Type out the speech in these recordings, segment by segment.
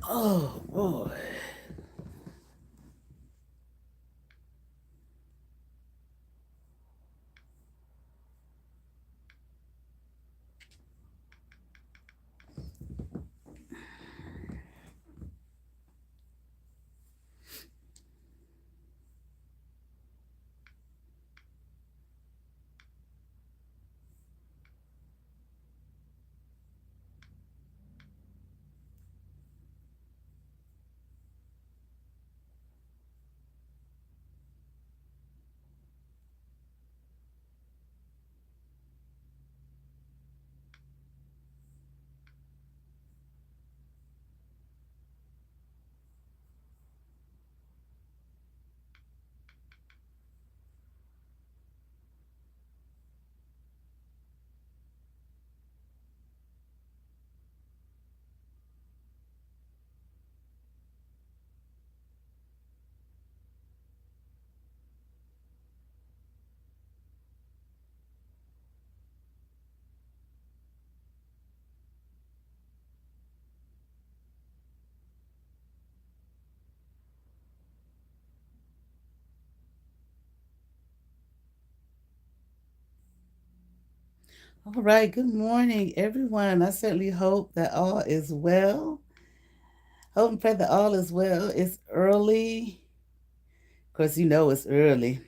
Oh boy. All right. Good morning, everyone. I certainly hope that all is well. Hope and pray that all is well. It's early. Of course, you know it's early.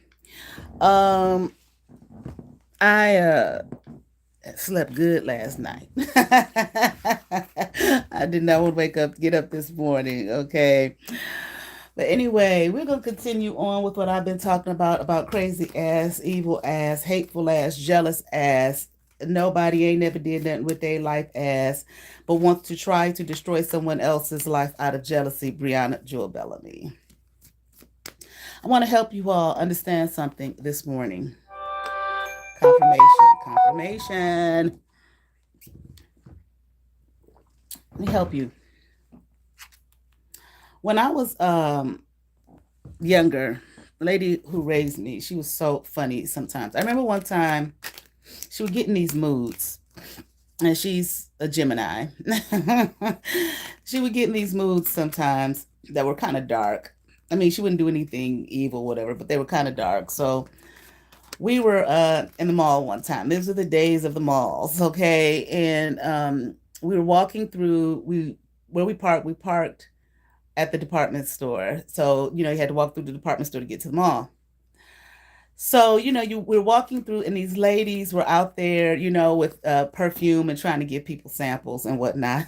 Um, I slept good last night. I did not want to get up this morning. Okay. But anyway, we're going to continue on with what I've been talking about crazy ass, evil ass, hateful ass, jealous ass. Nobody ain't never did nothing with their life ass, but wants to try to destroy someone else's life out of jealousy. BREAUNAJEWELLBELLAMY. I want to help you all understand something this morning. Confirmation. Let me help you. When I was younger, the lady who raised me, she was so funny sometimes. I remember one time she would get in these moods, and she's a Gemini. She would get in these moods sometimes that were kind of dark. I mean, she wouldn't do anything evil, whatever, but they were kind of dark. So we were in the mall one time. These were the days of the malls, okay? And we were walking through. Where we parked. We parked at the department store. So you had to walk through the department store to get to the mall. So, we're walking through, and these ladies were out there, with perfume and trying to give people samples and whatnot.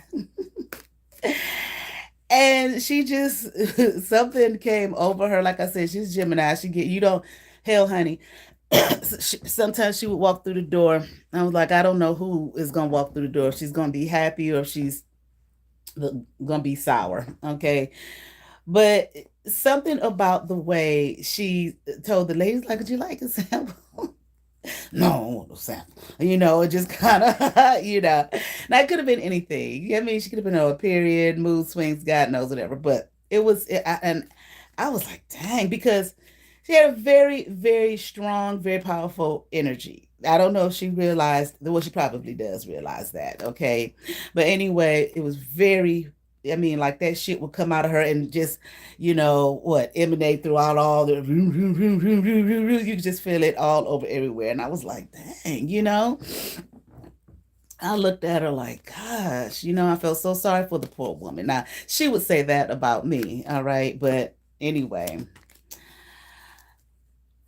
And she just, something came over her. Like I said, she's Gemini. Hell, honey. Sometimes she would walk through the door. I was like, I don't know who is going to walk through the door. If she's going to be happy or if she's going to be sour. Okay. But something about the way she told the ladies, like, would you like a sample? No, I don't want no sample. It just kind of, That could have been anything. I mean, she could have been on a period, mood swings, God knows, whatever. But and I was like, dang, because she had a very, very strong, very powerful energy. I don't know if she realized, well, she probably does realize that, okay? But anyway, it was very, I mean, like that shit would come out of her and just, emanate throughout all the, you could just feel it all over everywhere. And I was like, dang. I looked at her like, gosh, I felt so sorry for the poor woman. Now, she would say that about me, all right? But anyway.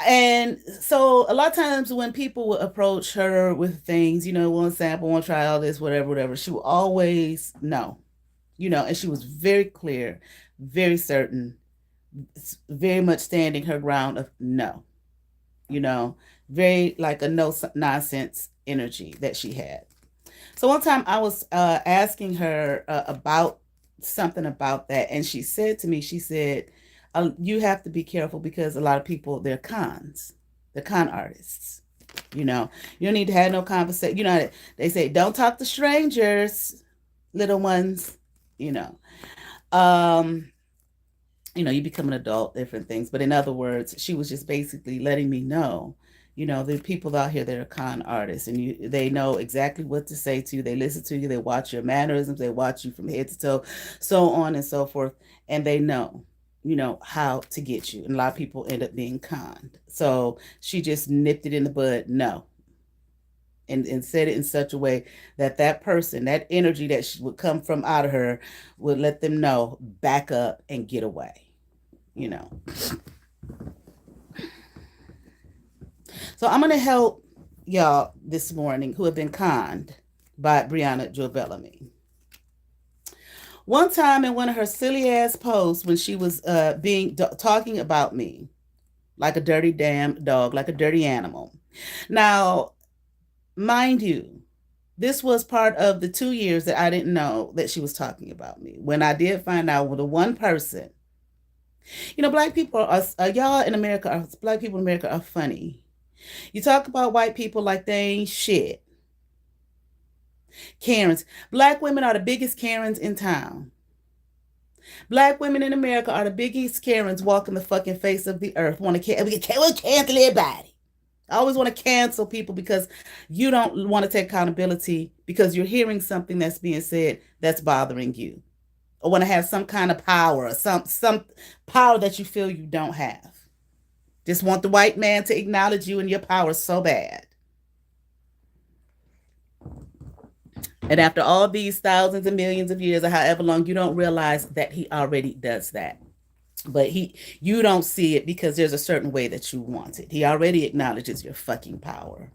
And so a lot of times when people would approach her with things, one sample, one try all this, whatever, whatever, she would always no, and she was very clear, very certain, very much standing her ground of no, you know, very like a no nonsense energy that she had. So one time I was asking her about something about that, and she said to me, she said, you have to be careful because a lot of people, they're con artists. You know, you don't need to have no conversation. You know, they say don't talk to strangers, little ones. You know, um, you become an adult, different things. But in other words, she was just basically letting me know, the people out here that are con artists, and they know exactly what to say to you. They listen to you. They watch your mannerisms. They watch you from head to toe, so on and so forth, and they know. How to get you. And a lot of people end up being conned. So she just nipped it in the bud. No, and said it in such a way that that person, that energy that would come from out of her, would let them know, back up and get away. You know. So I'm going to help y'all this morning who have been conned by BREAUNAJEWELLBELLAMY. One time in one of her silly ass posts when she was talking about me like a dirty damn dog, like a dirty animal. Now, mind you, this was part of the 2 years that I didn't know that she was talking about me. When I did find out with the one person, black people y'all in America black people in America are funny. You talk about white people like they ain't shit. Karens. Black women are the biggest Karens in town. Black women in America are the biggest Karens walking the fucking face of the earth. We cancel everybody. I always want to cancel people because you don't want to take accountability because you're hearing something that's being said that's bothering you, or want to have some kind of power, or some power that you feel you don't have. Just want the white man to acknowledge you and your power so bad. And after all these thousands and millions of years, or however long, you don't realize that he already does that. But you don't see it because there's a certain way that you want it. He already acknowledges your fucking power.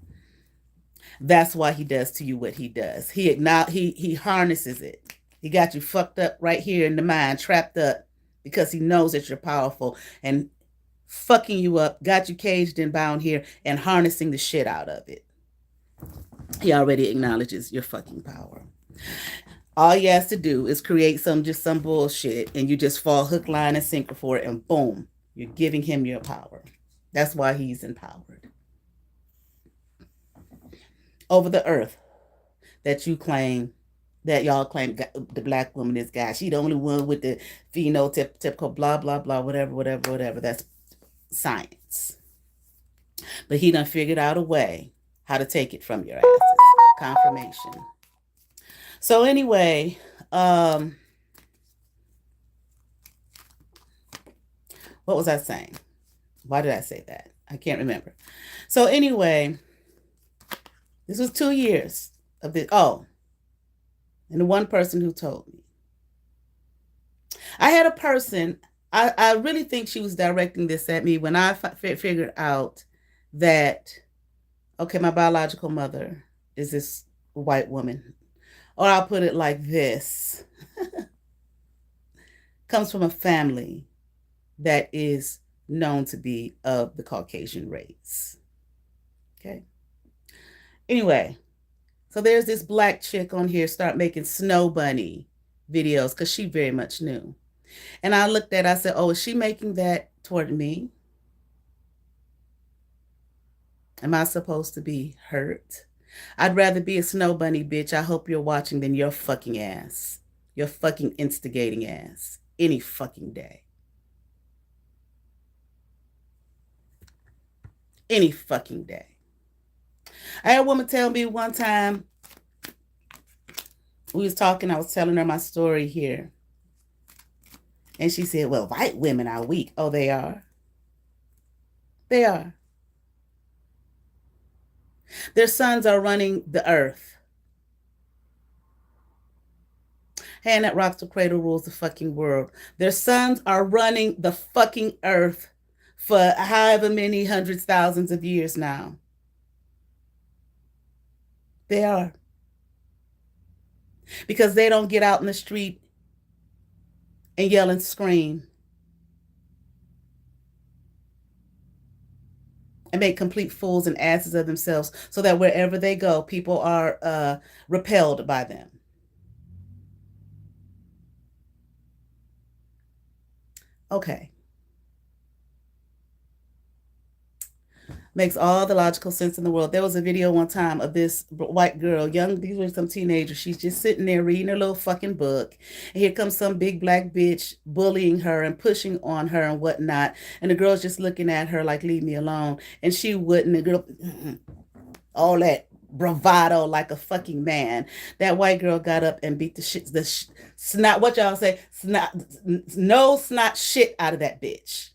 That's why he does to you what he does. He harnesses it. He got you fucked up right here in the mind, trapped up, because he knows that you're powerful, and fucking you up, got you caged and bound here, and harnessing the shit out of it. He already acknowledges your fucking power. All he has to do is create some bullshit, and you just fall hook, line, and sinker for it, and boom, you're giving him your power. That's why he's empowered over the earth that y'all claim the black woman is God. She the only one with the phenotypical blah blah blah, whatever. That's science. But he done figured out a way how to take it from your asses. Confirmation. So anyway, what was I saying? Why did I say that? I can't remember. So anyway, this was 2 years of this. Oh, and the one person who told me. I had a person, I really think she was directing this at me when I figured out that, okay, my biological mother is this white woman. Or I'll put it like this. Comes from a family that is known to be of the Caucasian race. Okay. Anyway, so there's this black chick on here start making snow bunny videos because she very much knew. And I looked at it, I said, oh, is she making that toward me? Am I supposed to be hurt? I'd rather be a snow bunny, bitch. I hope you're watching than your fucking ass. Your fucking instigating ass. Any fucking day. Any fucking day. I had a woman tell me one time, we was talking, I was telling her my story here. And she said, well, white women are weak. Oh, they are. They are. Their sons are running the earth. Hand that rocks the cradle rules the fucking world. Their sons are running the fucking earth for however many hundreds, thousands of years now. They are. Because they don't get out in the street and yell and scream and make complete fools and asses of themselves so that wherever they go, people are repelled by them. Okay. Makes all the logical sense in the world. There was a video one time of this white girl, young, these were some teenagers. She's just sitting there reading her little fucking book. And here comes some big black bitch bullying her and pushing on her and whatnot. And the girl's just looking at her like, leave me alone. And she wouldn't. The girl, all that bravado like a fucking man. That white girl got up and beat the shit, snot, what y'all say? Snot, no snot shit out of that bitch.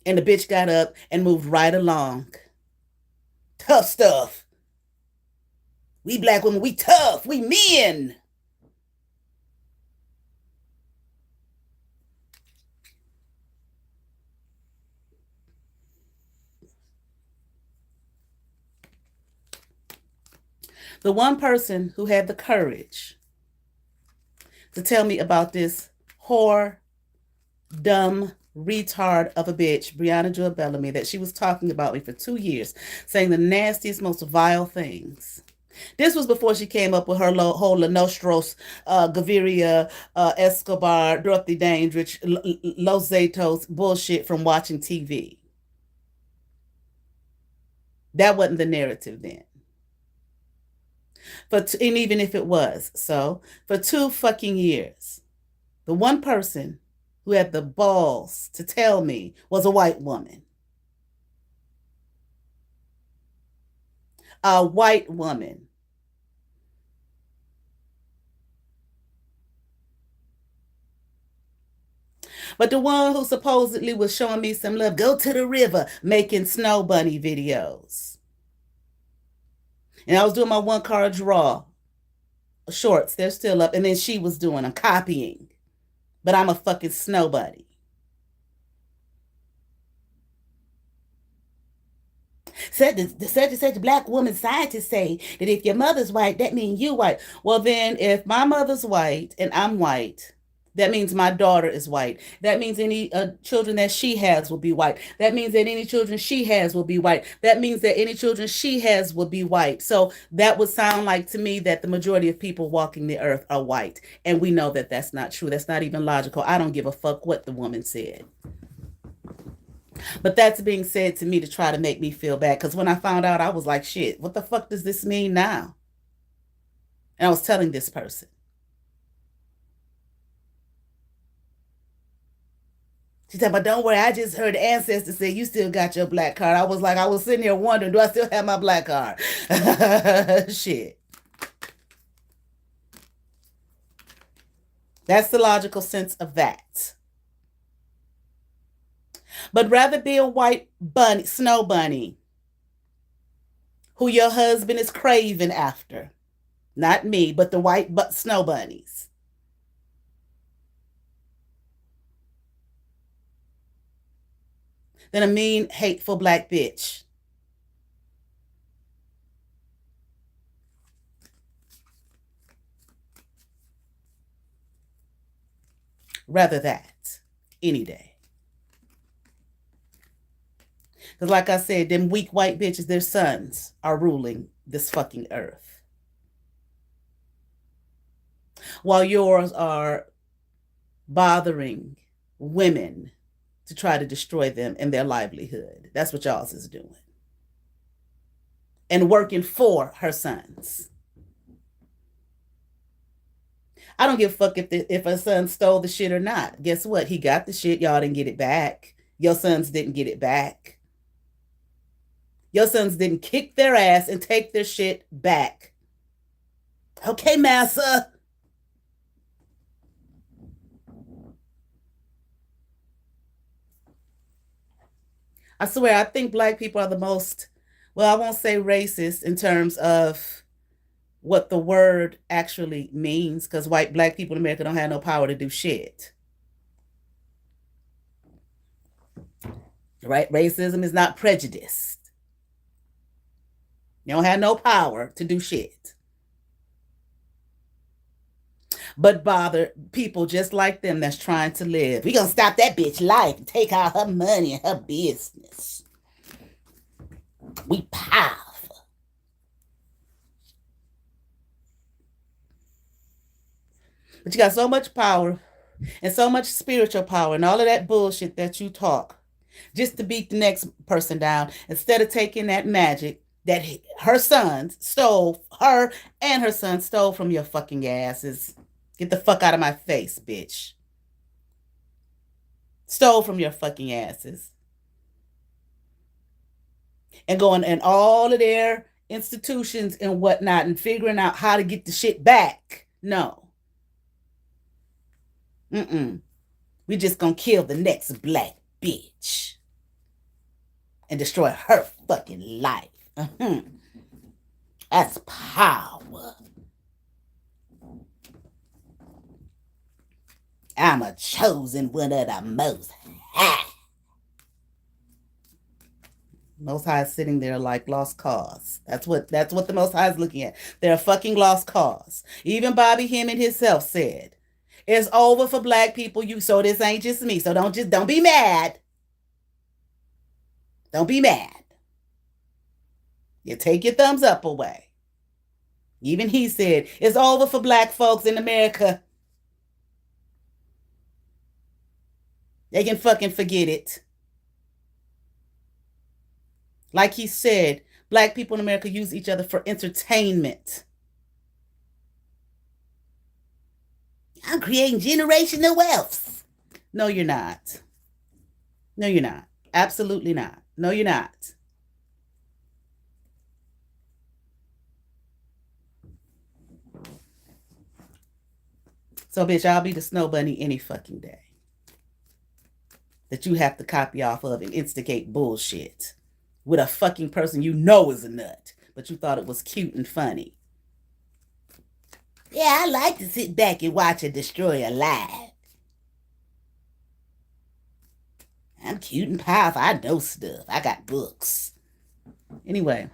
And the bitch got up and moved right along. Tough stuff. We black women, we tough. We men. The one person who had the courage to tell me about this whore, dumb, retard of a bitch, BREAUNAJEWELLBELLAMY, that she was talking about me for 2 years, saying the nastiest, most vile things. This was before she came up with her whole La Nostros, Gaviria, Escobar, Dorothy Dandridge, Los Zetos bullshit from watching TV. That wasn't the narrative then. And even if it was, so for 2 fucking years, the one person who had the balls to tell me was a white woman. A white woman. But the one who supposedly was showing me some love, go to the river, making snow bunny videos. And I was doing my one card draw shorts. They're still up. And then she was doing, I'm copying. But I'm a fucking snow bunny. Said the black woman scientists say that if your mother's white, that means you white. Well, then if my mother's white and I'm white, that means my daughter is white. That means any children that she has will be white. That means that any children she has will be white. That means that any children she has will be white. So that would sound like to me that the majority of people walking the earth are white. And we know that that's not true. That's not even logical. I don't give a fuck what the woman said. But that's being said to me to try to make me feel bad. Because when I found out, I was like, shit, what the fuck does this mean now? And I was telling this person. She said, but don't worry, I just heard the ancestors say you still got your black card. I was like, I was sitting there wondering, do I still have my black card? Shit. That's the logical sense of that. But rather be a white bunny, snow bunny, who your husband is craving after. Not me, but the white snow bunnies. Than a mean, hateful black bitch. Rather that any day. Because like I said, them weak white bitches, their sons are ruling this fucking earth. While yours are bothering women to try to destroy them and their livelihood. That's what y'all's is doing. And working for her sons. I don't give a fuck if her son stole the shit or not. Guess what? He got the shit. Y'all didn't get it back. Your sons didn't get it back. Your sons didn't kick their ass and take their shit back. Okay, massa. I swear, I think black people are the most, well, I won't say racist in terms of what the word actually means, because white black people in America don't have no power to do shit. Right? Racism is not prejudice. You don't have no power to do shit. But bother people just like them that's trying to live. We gonna stop that bitch life and take all her money and her business. We powerful. But you got so much power and so much spiritual power and all of that bullshit that you talk. just to beat the next person down instead of taking that magic that her sons stole, her and her son stole from your fucking asses. Get the fuck out of my face, bitch. Stole from your fucking asses. And going in all of their institutions and whatnot and figuring out how to get the shit back. No. Mm-mm. We just gonna kill the next black bitch and destroy her fucking life. Mm-hmm. That's power. I'm a chosen one of the Most High. Most High is sitting there like lost cause. That's what the Most High is looking at. They're a fucking lost cause. Even Bobby Hemming himself said, "It's over for black people. So this ain't just me. So don't be mad. Don't be mad. You take your thumbs up away." Even he said, "It's over for black folks in America. They can fucking forget it." Like he said, black people in America use each other for entertainment. I'm creating generational wealth. No, you're not. No, you're not. Absolutely not. No, you're not. So, bitch, I'll be the snow bunny any fucking day that you have to copy off of and instigate bullshit with a fucking person you know is a nut, but you thought it was cute and funny. Yeah, I like to sit back and watch a destroyer live. I'm cute and powerful. I know stuff. I got books. Anyway.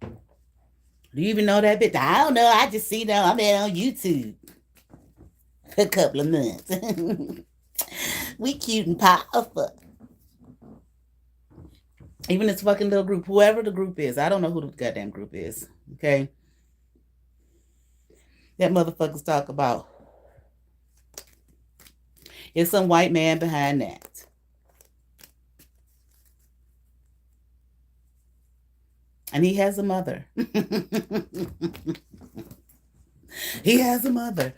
Do you even know that bitch? I don't know. I just see them. I'm there on YouTube for a couple of months. We cute and powerful. Even this fucking little group, whoever the group is, I don't know who the goddamn group is. Okay. That motherfuckers talk about. It's some white man behind that. And he has a mother. He has a mother.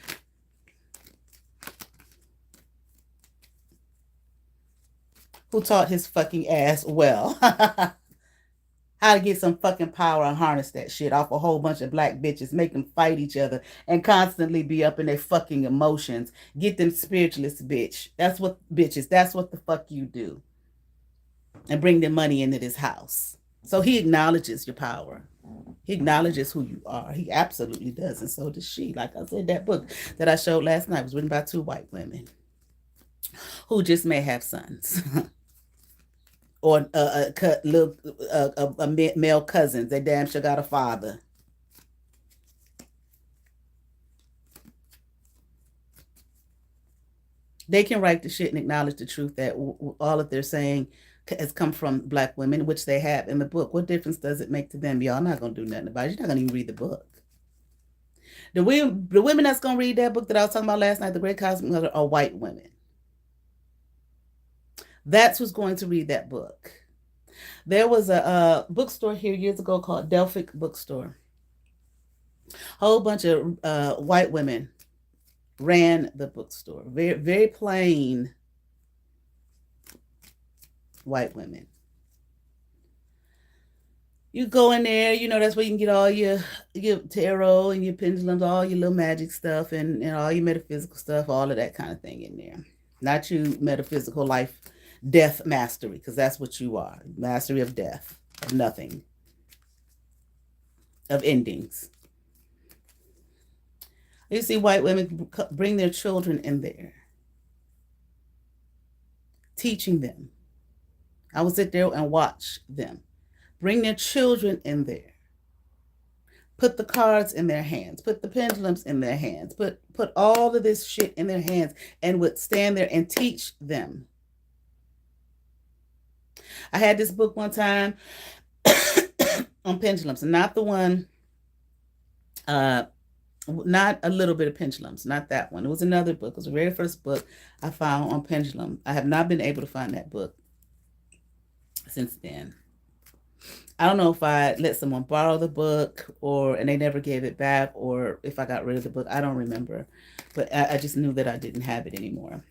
Who taught his fucking ass well how to get some fucking power and harness that shit off a whole bunch of black bitches, make them fight each other and constantly be up in their fucking emotions. Get them spiritualists, bitch. That's what bitches, that's what the fuck you do. And bring the money into this house. So he acknowledges your power. He acknowledges who you are. He absolutely does. And so does she. Like I said, that book that I showed last night was written by 2 white women who just may have sons. Or male cousins. They damn sure got a father. They can write the shit and acknowledge the truth that all that they're saying has come from black women, which they have in the book. What difference does it make to them? Y'all not going to do nothing about it. You're not going to even read the book. The women that's going to read that book that I was talking about last night, The Great Cosmic Mother, are white women. That's who's going to read that book. There was a bookstore here years ago called Delphic Bookstore. Whole bunch of white women ran the bookstore. Very, very plain white women. You go in there, you know, that's where you can get all your tarot and your pendulums, all your little magic stuff and all your metaphysical stuff, all of that kind of thing in there. Not you metaphysical life, death mastery, because that's what you are. Mastery of death, of nothing, of endings. You see white women bring their children in there, teaching them. I would sit there and watch them. Bring their children in there. Put the cards in their hands. Put the pendulums in their hands. Put all of this shit in their hands and would stand there and teach them. I had this book one time on pendulums, and not the one Not a little bit of pendulums, not that one. It was another book. It was the very first book I found on pendulum. I have not been able to find that book since then. I don't know if I let someone borrow the book and they never gave it back, or if I got rid of the book. I don't remember, but I just knew that I didn't have it anymore.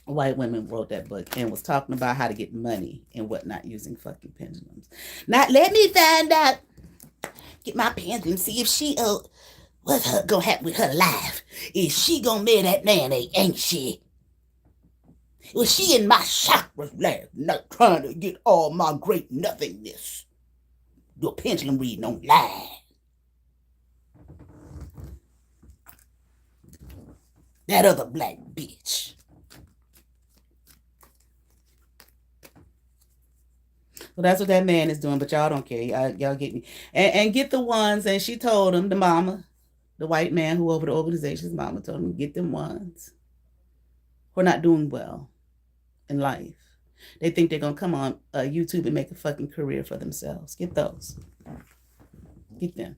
White women wrote that book and was talking about how to get money and whatnot using fucking pendulums. Not let me find out. Get my pendulum, see if she what's her gonna happen with her life? Is she gonna marry that man? Ain't she? Was she in my chakras last night trying to get all my great nothingness? Your pendulum reading on lie. That other black bitch. So that's what that man is doing, but y'all don't care. Y'all get me. And get the ones, and she told him, the mama, the white man who over the organization's mama told him, get them ones who are not doing well in life. They think they're going to come on YouTube and make a fucking career for themselves. Get those. Get them.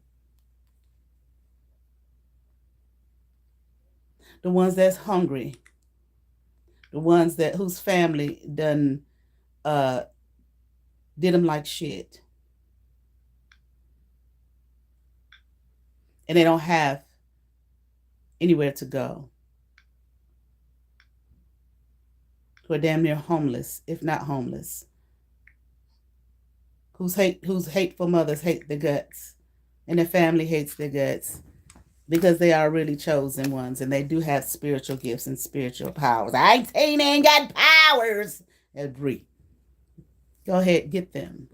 The ones that's hungry. The ones that whose family done did them like shit. And they don't have anywhere to go. Who are damn near homeless, if not homeless. Whose hateful mothers hate their guts. And their family hates their guts. Because they are really chosen ones. And they do have spiritual gifts and spiritual powers. I ain't saying they ain't got powers. Agree. Go ahead, get them.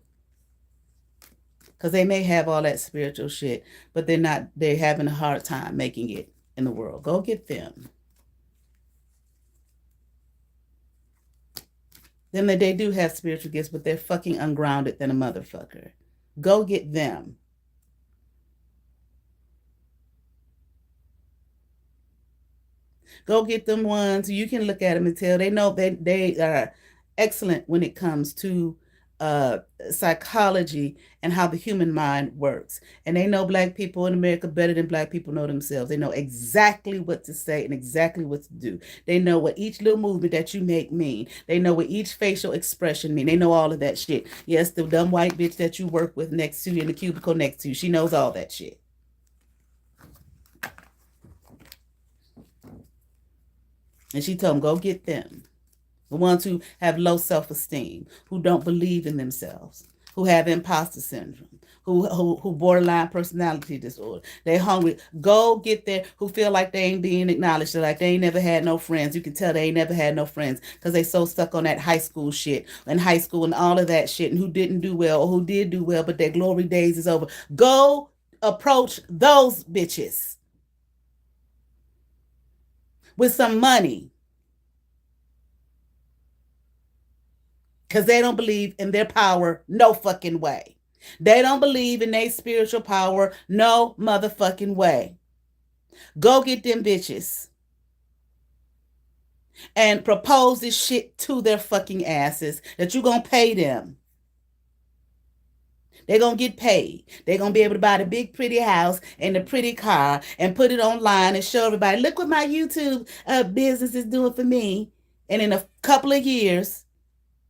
Because they may have all that spiritual shit, but they're having a hard time making it in the world. Go get them. Then they do have spiritual gifts, but they're fucking ungrounded than a motherfucker. Go get them. Go get them ones. You can look at them and tell they know they are excellent when it comes to psychology and how the human mind works. And they know black people in America better than black people know themselves. They know exactly what to say and exactly what to do. They know what each little movement that you make mean. They know what each facial expression mean. They know all of that shit. Yes, the dumb white bitch that you work with next to you in the cubicle next to you, she knows all that shit. And she told them, go get them. The ones who have low self-esteem, who don't believe in themselves, who have imposter syndrome, who borderline personality disorder. They hungry. Go get there. Who feel like they ain't being acknowledged. They're like they ain't never had no friends. You can tell they ain't never had no friends because they so stuck on that high school shit and high school and all of that shit, and who didn't do well or who did do well, but their glory days is over. Go approach those bitches with some money. Because they don't believe in their power no fucking way. They don't believe in their spiritual power no motherfucking way. Go get them bitches and propose this shit to their fucking asses that you're going to pay them. They're going to get paid. They're going to be able to buy the big pretty house and the pretty car and put it online and show everybody, look what my YouTube business is doing for me. And in a couple of years,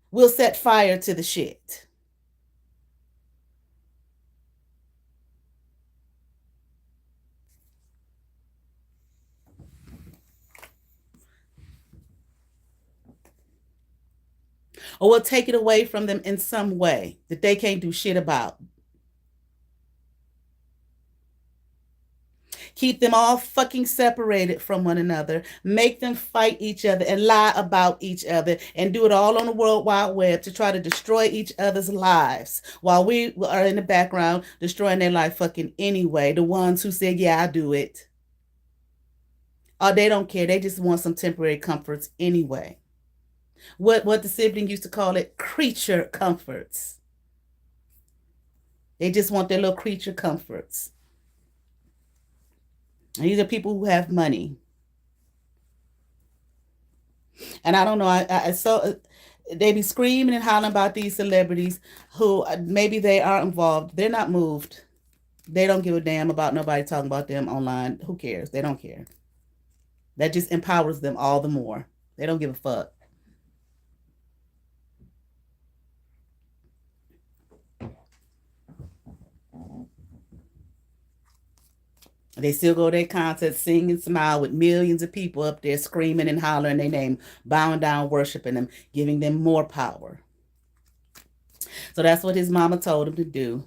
we'll set fire to the shit. Or we'll take it away from them in some way that they can't do shit about. Keep them all fucking separated from one another. Make them fight each other and lie about each other and do it all on the World Wide Web to try to destroy each other's lives while we are in the background destroying their life fucking anyway. The ones who said, yeah, I do it. Or they don't care. They just want some temporary comforts anyway. What the sibling used to call it, creature comforts. They just want their little creature comforts. These are people who have money. And I don't know, I saw they be screaming and hollering about these celebrities who maybe they are involved. They're not moved. They don't give a damn about nobody talking about them online. Who cares? They don't care. That just empowers them all the more. They don't give a fuck. They still go to their concerts, sing and smile with millions of people up there screaming and hollering their name, bowing down, worshiping them, giving them more power. So that's what his mama told him to do.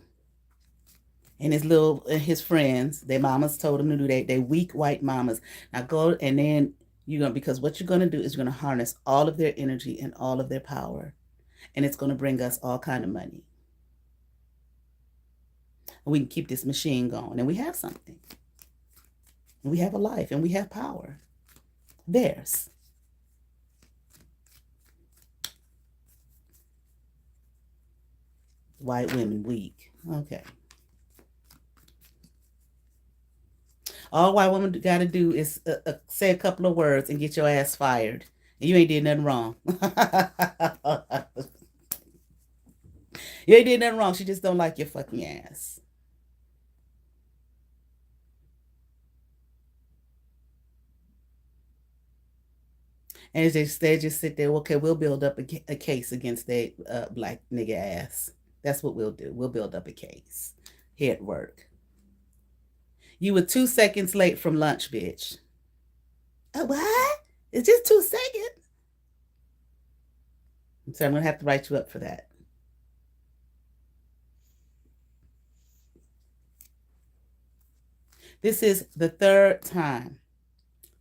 And his friends, their mamas told him to do that. They weak white mamas. Now go and then because what you're gonna do is you're gonna harness all of their energy and all of their power, and it's gonna bring us all kind of money. And we can keep this machine going, and we have something. And we have a life, and we have power. Theirs. White women weak. Okay. All white women got to do is say a couple of words and get your ass fired. And you ain't did nothing wrong. You ain't did nothing wrong. She just don't like your fucking ass. And they just sit there. Okay, we'll build up a case against that black nigga ass. That's what we'll do. We'll build up a case here at work. You were 2 seconds late from lunch, bitch. What? It's just 2 seconds. So I'm gonna have to write you up for that. This is the third time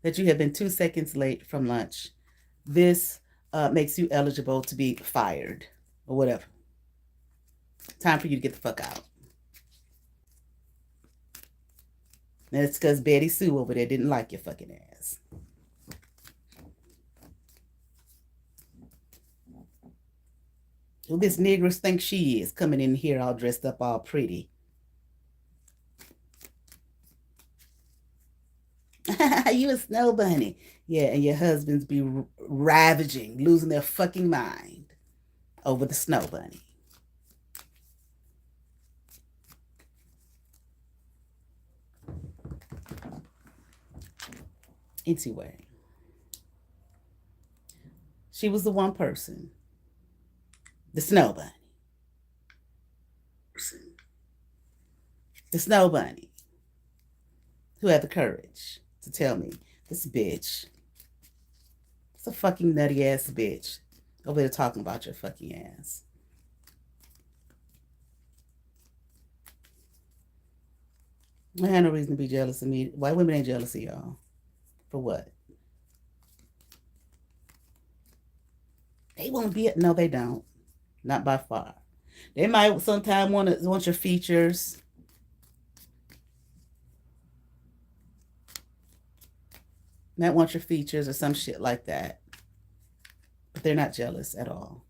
that you have been 2 seconds late from lunch. This makes you eligible to be fired or whatever. Time for you to get the fuck out. And it's because Betty Sue over there didn't like your fucking ass. Who this negress thinks she is, coming in here all dressed up all pretty? You a snow bunny. Yeah, and your husbands be ravaging, losing their fucking mind over the snow bunny. Anyway, she was the one person, the snow bunny. The snow bunny who had the courage to tell me, this bitch, it's a fucking nutty ass bitch over there talking about your fucking ass. I had no reason to be jealous of me. White women ain't jealous of y'all. For what? They won't be. No, they don't. Not by far. They might sometime want your features. Might want your features or some shit like that. But they're not jealous at all.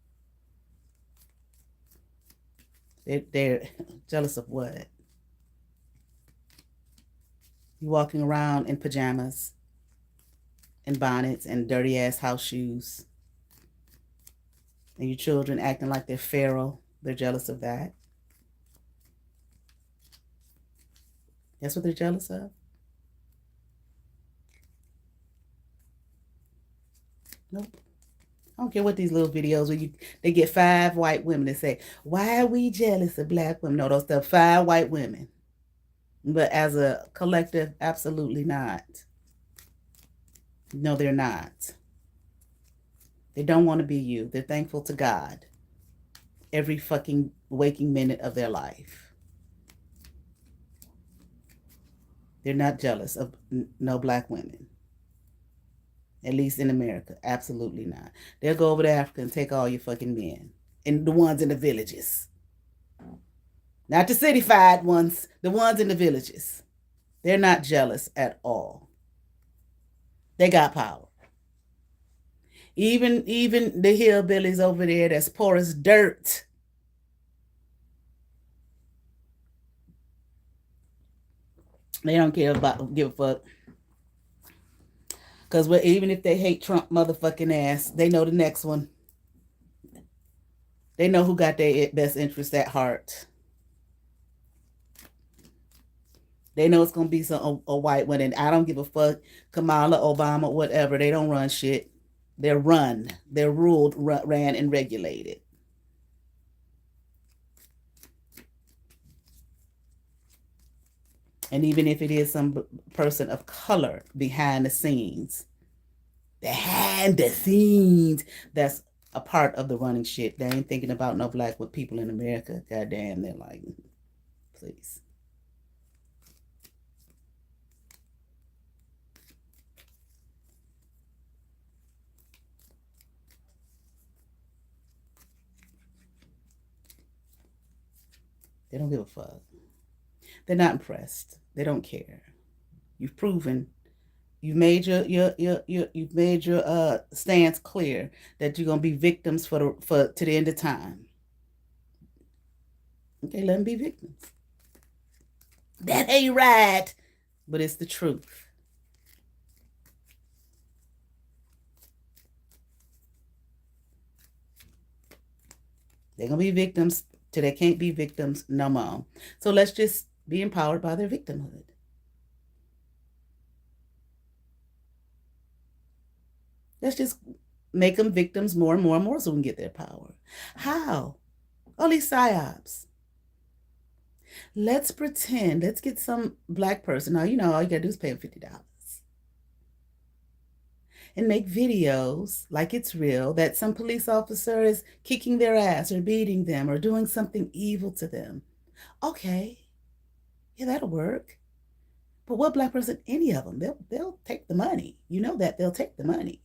They're jealous of what? You walking around in pajamas and bonnets and dirty ass house shoes. And your children acting like they're feral. They're jealous of that. That's what they're jealous of? Nope. I don't care what these little videos where they get 5 white women that say, why are we jealous of black women? No, those are 5 white women. But as a collective, absolutely not. No, they're not. They don't want to be you. They're thankful to God every fucking waking minute of their life. They're not jealous of no black women. At least in America. Absolutely not. They'll go over to Africa and take all your fucking men. And the ones in the villages. Not the cityfied ones. The ones in the villages. They're not jealous at all. They got power. Even the hillbillies over there that's poor as dirt. They don't give a fuck. Because even if they hate Trump motherfucking ass, they know the next one. They know who got their best interest at heart. They know it's gonna be a white one, and I don't give a fuck. Kamala, Obama, whatever. They don't run shit. They're run. They're ruled, ran, and regulated. And even if it is some person of color behind the scenes, that's a part of the running shit. They ain't thinking about no black people in America. Goddamn, they're like, please. They don't give a fuck. They're not impressed. They don't care. You've proven, you've made you've made your stance clear that you're gonna be victims for to the end of time. Okay, let them be victims. That ain't right, but it's the truth. They're gonna be victims till they can't be victims no more. So let's just be empowered by their victimhood. Let's just make them victims more and more and more so we can get their power. How? All these psyops. Let's pretend, let's get some black person. Now, all you gotta do is pay them $50 and make videos like it's real that some police officer is kicking their ass or beating them or doing something evil to them. Okay, yeah, that'll work. But what black person, any of them, they'll take the money. You know that they'll take the money.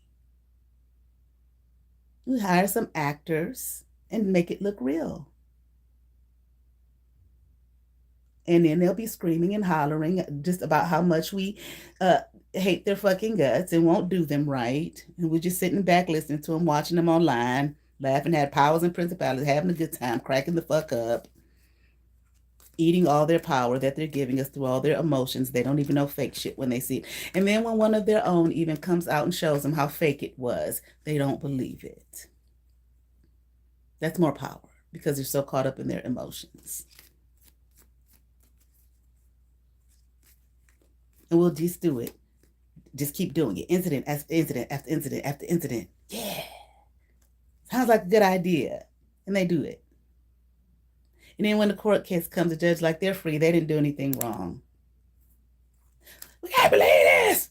We hire some actors and make it look real. And then they'll be screaming and hollering just about how much we hate their fucking guts and won't do them right. And we're just sitting back listening to them, watching them online, laughing at powers and principalities, having a good time, cracking the fuck up, eating all their power that they're giving us through all their emotions. They don't even know fake shit when they see it. And then when one of their own even comes out and shows them how fake it was, they don't believe it. That's more power because they're so caught up in their emotions. And we'll just do it. Just keep doing it. Incident after incident after incident after incident. Yeah. Sounds like a good idea. And they do it. And then when the court case comes, the judge like they're free. They didn't do anything wrong. We can't believe this.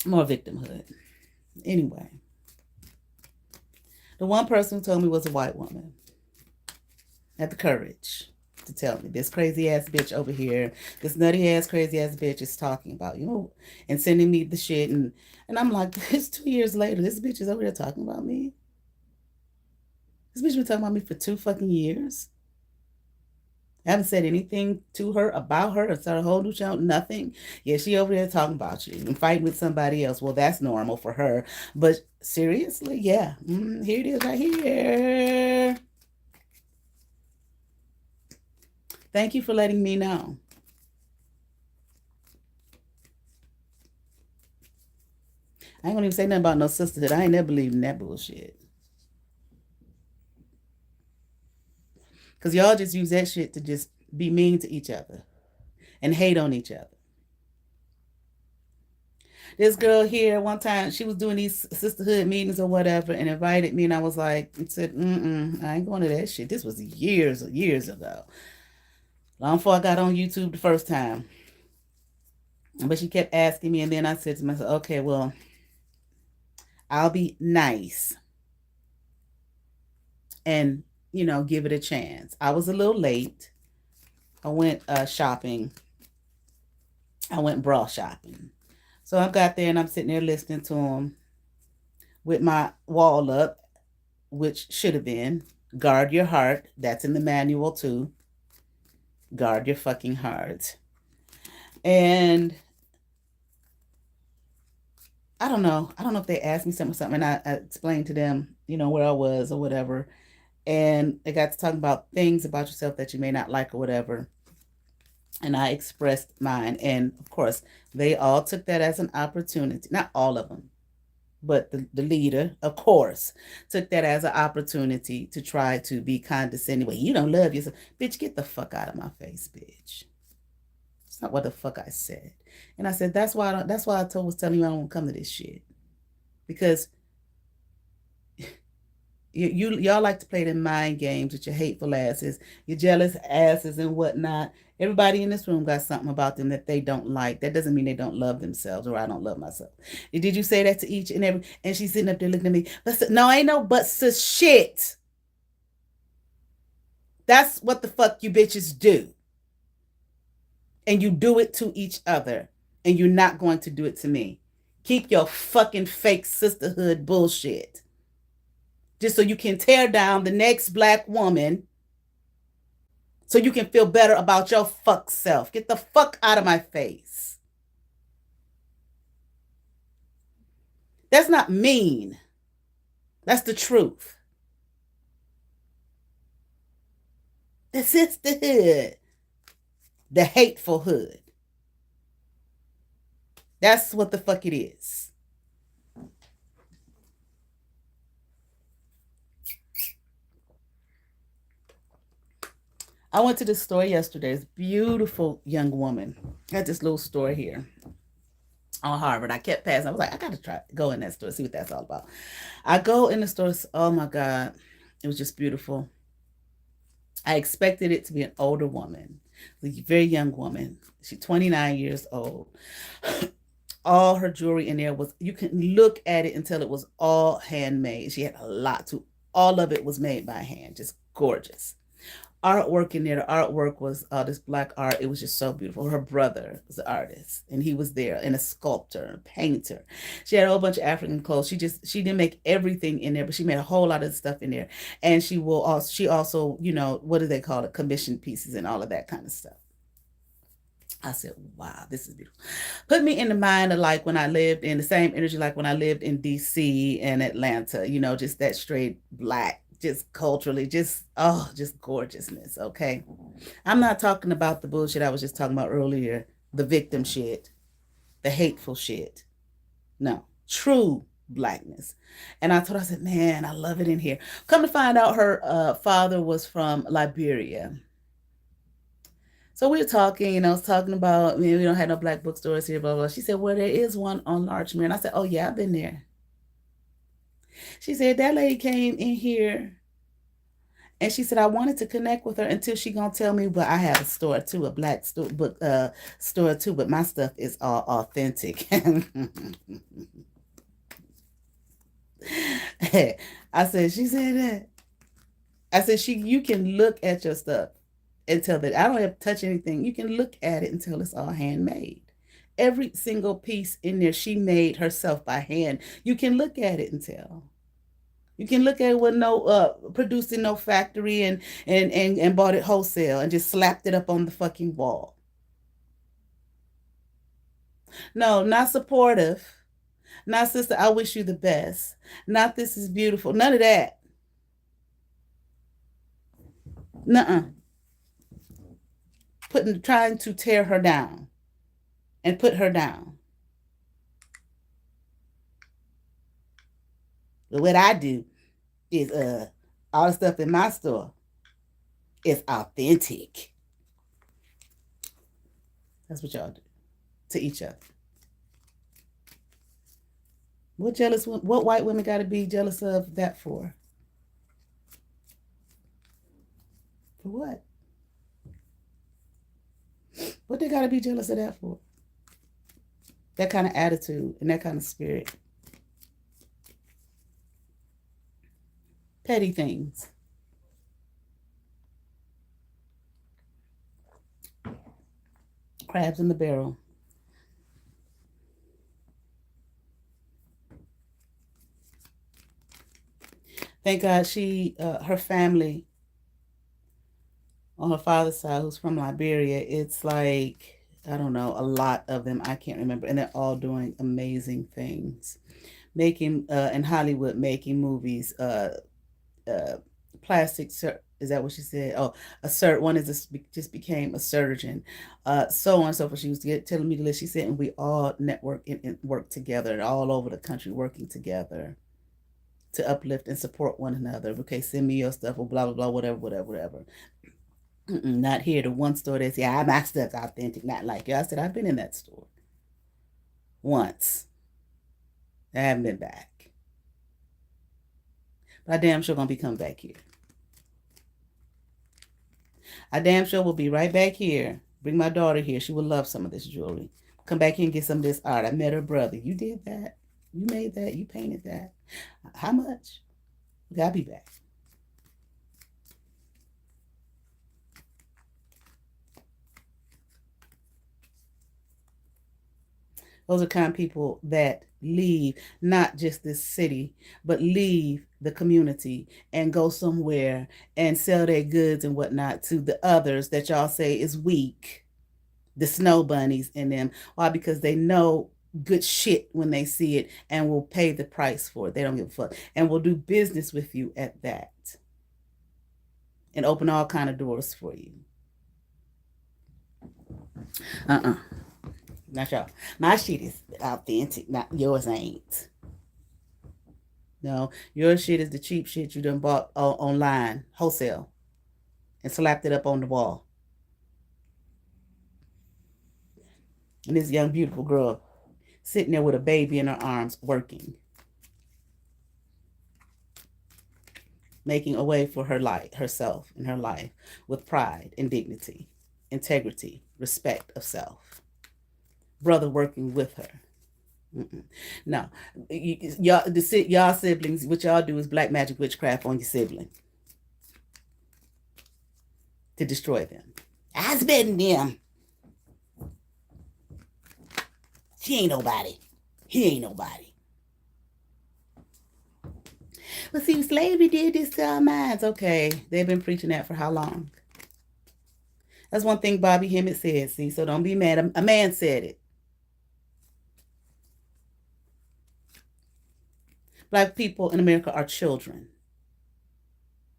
More victimhood. Anyway. The one person who told me was a white woman. Had the courage to tell me this crazy ass bitch over here, this nutty ass crazy ass bitch is talking about and sending me the shit, and I'm like, it's 2 years later, this bitch is over here talking about me. This bitch been talking about me for 2 fucking years. I haven't said anything to her about her or started a whole new show, nothing. Yeah, she over there talking about you and fighting with somebody else. Well, that's normal for her. But seriously, yeah, here it is right here. Thank you for letting me know. I ain't gonna even say nothing about no sisterhood. I ain't never believed in that bullshit. Because y'all just use that shit to just be mean to each other and hate on each other. This girl here, one time, she was doing these sisterhood meetings or whatever and invited me, and I was like, said, I ain't going to that shit. This was years ago. Long before I got on YouTube the first time. But she kept asking me, and then I said to myself, okay, well, I'll be nice and, give it a chance. I was a little late. I went shopping. I went bra shopping. So I got there and I'm sitting there listening to him with my wall up, which should have been guard your heart. That's in the manual too. Guard your fucking heart. And I don't know if they asked me something, and I explained to them, where I was or whatever. And they got to talking about things about yourself that you may not like or whatever. And I expressed mine. And of course, they all took that as an opportunity. Not all of them, but the leader, of course, took that as an opportunity to try to be condescending. Well, you don't love yourself. Bitch, get the fuck out of my face, bitch. That's not what the fuck I said. And I said, that's why I was telling you I don't want to come to this shit. Because y'all like to play them mind games with your hateful asses, your jealous asses and whatnot. Everybody in this room got something about them that they don't like. That doesn't mean they don't love themselves or I don't love myself. Did you say that to each and every? And she's sitting up there looking at me. But no, ain't no but sis shit. That's what the fuck you bitches do. And you do it to each other. And you're not going to do it to me. Keep your fucking fake sisterhood bullshit. Just so you can tear down the next black woman so you can feel better about your fuck self. Get the fuck out of my face. That's not mean. That's the truth. The sisterhood. The hateful hood. That's what the fuck it is. I went to this store yesterday. This beautiful young woman had this little store here on Harvard. I kept passing. I was like, I gotta go in that store, see what that's all about. I go in the store. Oh my God, it was just beautiful. I expected it to be an older woman, a very young woman. She's 29 years old. All her jewelry in there was, you can look at it and tell it was all handmade. She had a lot to, all of it was made by hand, just gorgeous. Artwork in there. The artwork was this black art. It was just so beautiful. Her brother was an artist, and he was there, and a sculptor, a painter. She had a whole bunch of African clothes. She didn't make everything in there, but she made a whole lot of stuff in there. And she also, you know, what do they call it? Commission pieces and all of that kind of stuff. I said, wow, this is beautiful. Put me in the mind of like when I lived in the same energy, like when I lived in DC and Atlanta, you know, just that straight black, just culturally, just gorgeousness. Okay. I'm not talking about the bullshit I was just talking about earlier, the victim shit, the hateful shit. No, true blackness. And I told her, I said, man, I love it in here. Come to find out, her father was from Liberia. So we were talking, you know, talking about, we don't have no black bookstores here, blah, blah. She said, well, there is one on Larchmere. And I said, oh, yeah, I've been there. She said, that lady came in here and she said, I wanted to connect with her until she gonna tell me, but I have a store too, a black book store too, but my stuff is all authentic. I said, she said that. I said, you can look at your stuff and tell that I don't have to touch anything. You can look at it until it's all handmade. Every single piece in there she made herself by hand. You can look at it and tell. You can look at it with no produced in no factory and bought it wholesale and just slapped it up on the fucking wall. No, not supportive. Not sister, I wish you the best. Not this is beautiful. None of that. Nuh-uh. Trying to tear her down and put her down. But what I do is all the stuff in my store is authentic. That's what y'all do to each other. What white women got to be jealous of that for? For what? What they got to be jealous of that for? That kind of attitude and that kind of spirit. Petty things. Crabs in the barrel. Thank God her family on her father's side, who's from Liberia, it's like, I don't know, a lot of them, I can't remember, and they're all doing amazing things. Making, in Hollywood, making movies, plastic, is that what she said? Oh, one just became a surgeon, so on and so forth. She was telling me the list. She said, and we all network and work together, all over the country, working together to uplift and support one another. Okay, send me your stuff or blah, blah, blah, whatever. Not here. The one store that's, yeah, my stuff's authentic. Not like you. I said, I've been in that store once. I haven't been back. But I damn sure gonna be coming back here. I damn sure will be right back here. Bring my daughter here. She will love some of this jewelry. Come back here and get some of this art. I met her brother. You did that. You made that. You painted that. How much? I'll be back. Those are kind of people that leave not just this city, but leave the community and go somewhere and sell their goods and whatnot to the others that y'all say is weak, the snow bunnies in them. Why? Because they know good shit when they see it and will pay the price for it. They don't give a fuck and will do business with you at that and open all kind of doors for you. Not y'all. My shit is authentic. Not yours ain't. No, your shit is the cheap shit you done bought online, wholesale, and slapped it up on the wall. And this young, beautiful girl sitting there with a baby in her arms, working, making a way for her life, herself, and her life with pride and dignity, integrity, respect of self. Brother working with her. No, y'all siblings, what y'all do is black magic witchcraft on your sibling to destroy them. I's betting them. She ain't nobody. He ain't nobody. Well, see, slavery did this to our minds. Okay, they've been preaching that for how long? That's one thing Bobby Hemmett said. See, so don't be mad. A man said it. Black people in America are children.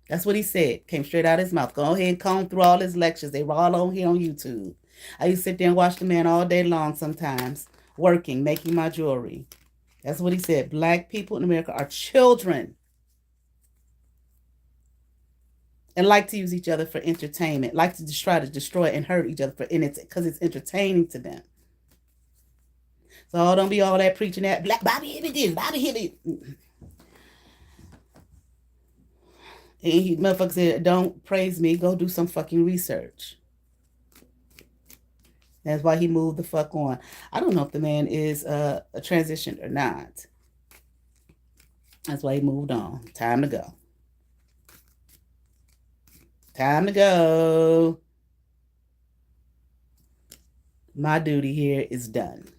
That's what he said. Came straight out of his mouth. Go ahead and comb through all his lectures. They were all on here on YouTube. I used to sit there and watch the man all day long sometimes, working, making my jewelry. That's what he said. Black people in America are children and like to use each other for entertainment, like to try to destroy and hurt each other because it's entertaining to them. So don't be all that preaching that black Bobby Hemmett this, Bobby Hemmett. And he motherfucker said, don't praise me, go do some fucking research. That's why he moved the fuck on. I don't know if the man is a transitioned or not. That's why he moved on. Time to go. Time to go. My duty here is done.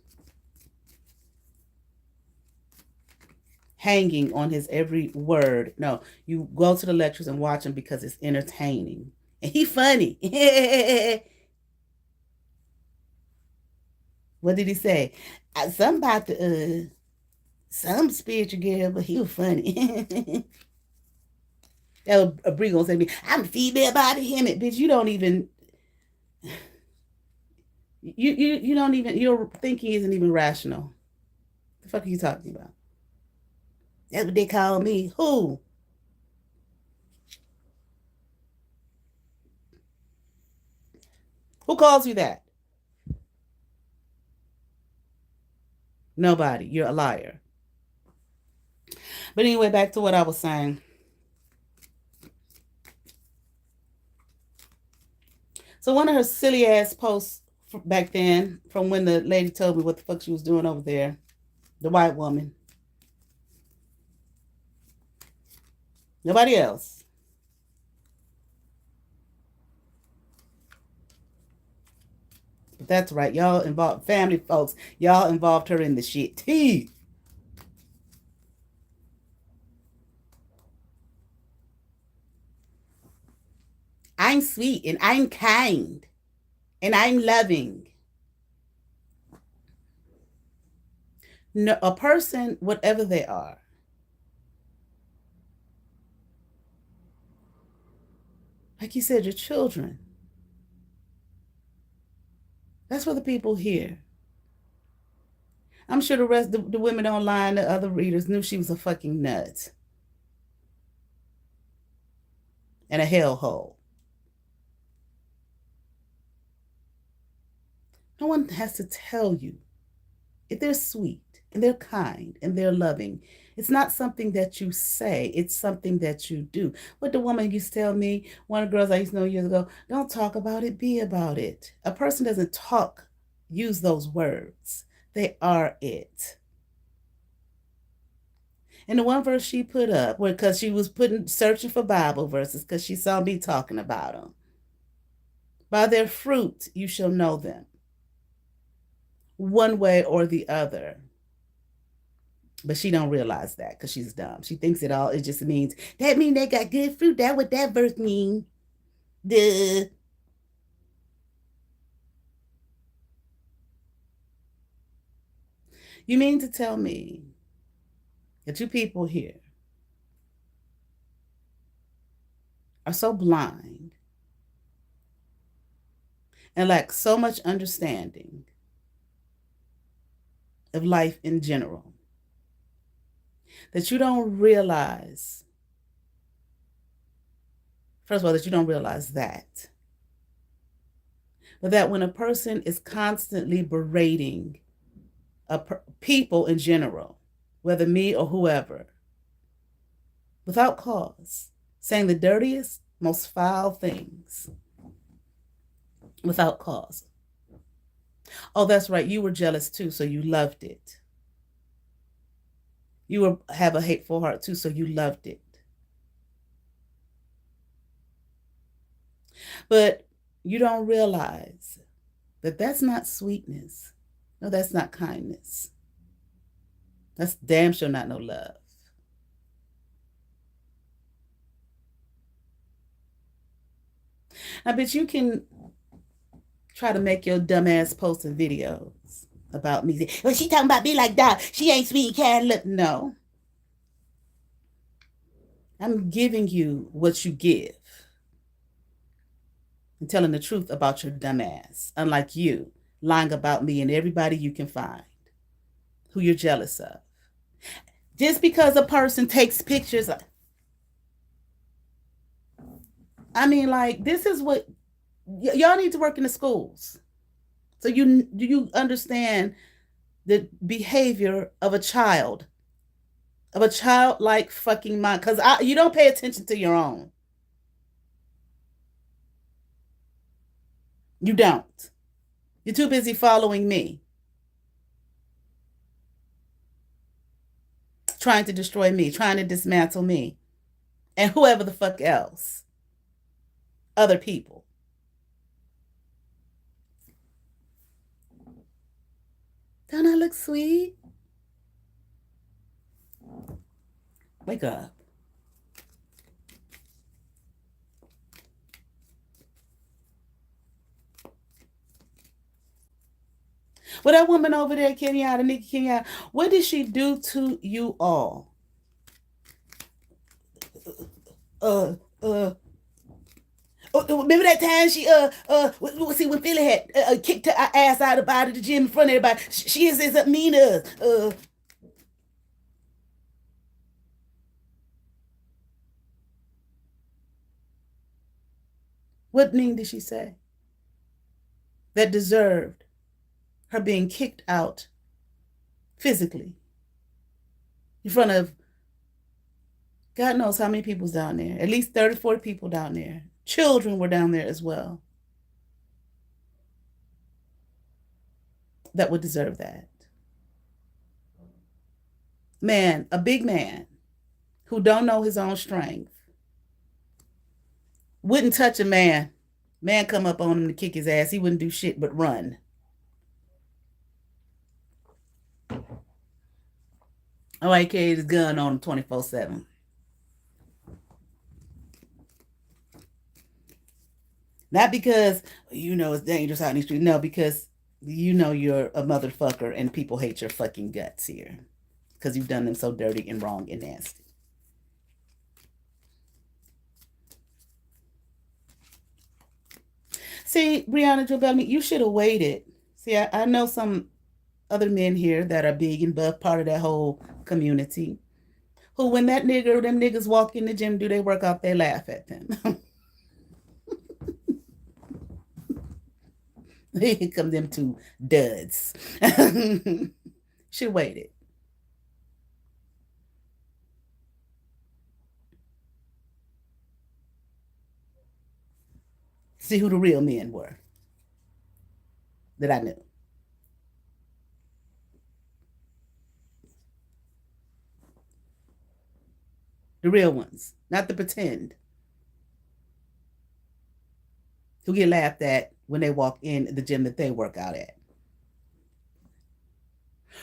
Hanging on his every word. No, you go to the lectures and watch him because it's entertaining. And he funny. What did he say? Something about some spiritual girl, but he was funny. That was a Brie gonna say to me, I'm female Bobby Hemmett. Bitch, you don't even you don't even, your thinking isn't even rational. The fuck are you talking about? That's what they call me. Who? Who calls you that? Nobody. You're a liar. But anyway, back to what I was saying. So one of her silly ass posts back then, from when the lady told me what the fuck she was doing over there, the white woman. Nobody else. But that's right. Y'all involved, family folks, y'all involved her in the shit too. I'm sweet and I'm kind and I'm loving. No, a person, whatever they are, like you said, your children. That's what the people hear. I'm sure the rest, the women online, the other readers knew she was a fucking nut and a hellhole. No one has to tell you. If they're sweet and they're kind and they're loving, it's not something that you say, it's something that you do. What the woman used to tell me, one of the girls I used to know years ago, don't talk about it, be about it. A person doesn't use those words. They are it. And the one verse she put up, because she was searching for Bible verses, because she saw me talking about them. By their fruit you shall know them, one way or the other. But she don't realize that because she's dumb. She thinks it just means, that mean they got good fruit. That what that verse mean. Duh. You mean to tell me that you people here are so blind and lack so much understanding of life in general that you don't realize, first of all, that you don't realize that, but that when a person is constantly berating people in general, whether me or whoever, without cause, saying the dirtiest, most foul things without cause. Oh, that's right, you were jealous too, so you loved it. You have a hateful heart too, so you loved it. But you don't realize that that's not sweetness. No, that's not kindness. That's damn sure not no love. I bet you can try to make your dumbass posts and videos about me. Well, she talking about me like that. She ain't sweet, can't look. No. I'm giving you what you give and telling the truth about your dumbass, unlike you lying about me and everybody you can find who you're jealous of. Just because a person takes pictures, I mean, like, this is what y'all need to work in the schools. So you understand the behavior of a childlike fucking mind, because you don't pay attention to your own. You don't. You're too busy following me, trying to destroy me, trying to dismantle me, and whoever the fuck else, other people. Don't I look sweet? Wake up. Well, that woman over there, Kenyatta, Nikki Kenyatta, what did she do to you all? Remember that time she see when Philly had kicked her ass out of the gym in front of everybody. She is mean to us. What name did she say that deserved her being kicked out physically in front of God knows how many people's down there? At least 30, 40 people down there. Children were down there as well that would deserve that. Man, a big man who don't know his own strength wouldn't touch a man. Man come up on him to kick his ass. He wouldn't do shit but run. Oh, he carried his gun on him 24/7. Not because it's dangerous out in the street. No, because you're a motherfucker and people hate your fucking guts here because you've done them so dirty and wrong and nasty. See, BREAUNAJEWELLBELLAMY, you should have waited. See, I know some other men here that are big and buff, part of that whole community, who when them niggas walk in the gym, do they work out, they laugh at them. Here come them two duds. Should waited. See who the real men were that I knew. The real ones, not the pretend, who get laughed at when they walk in the gym that they work out at.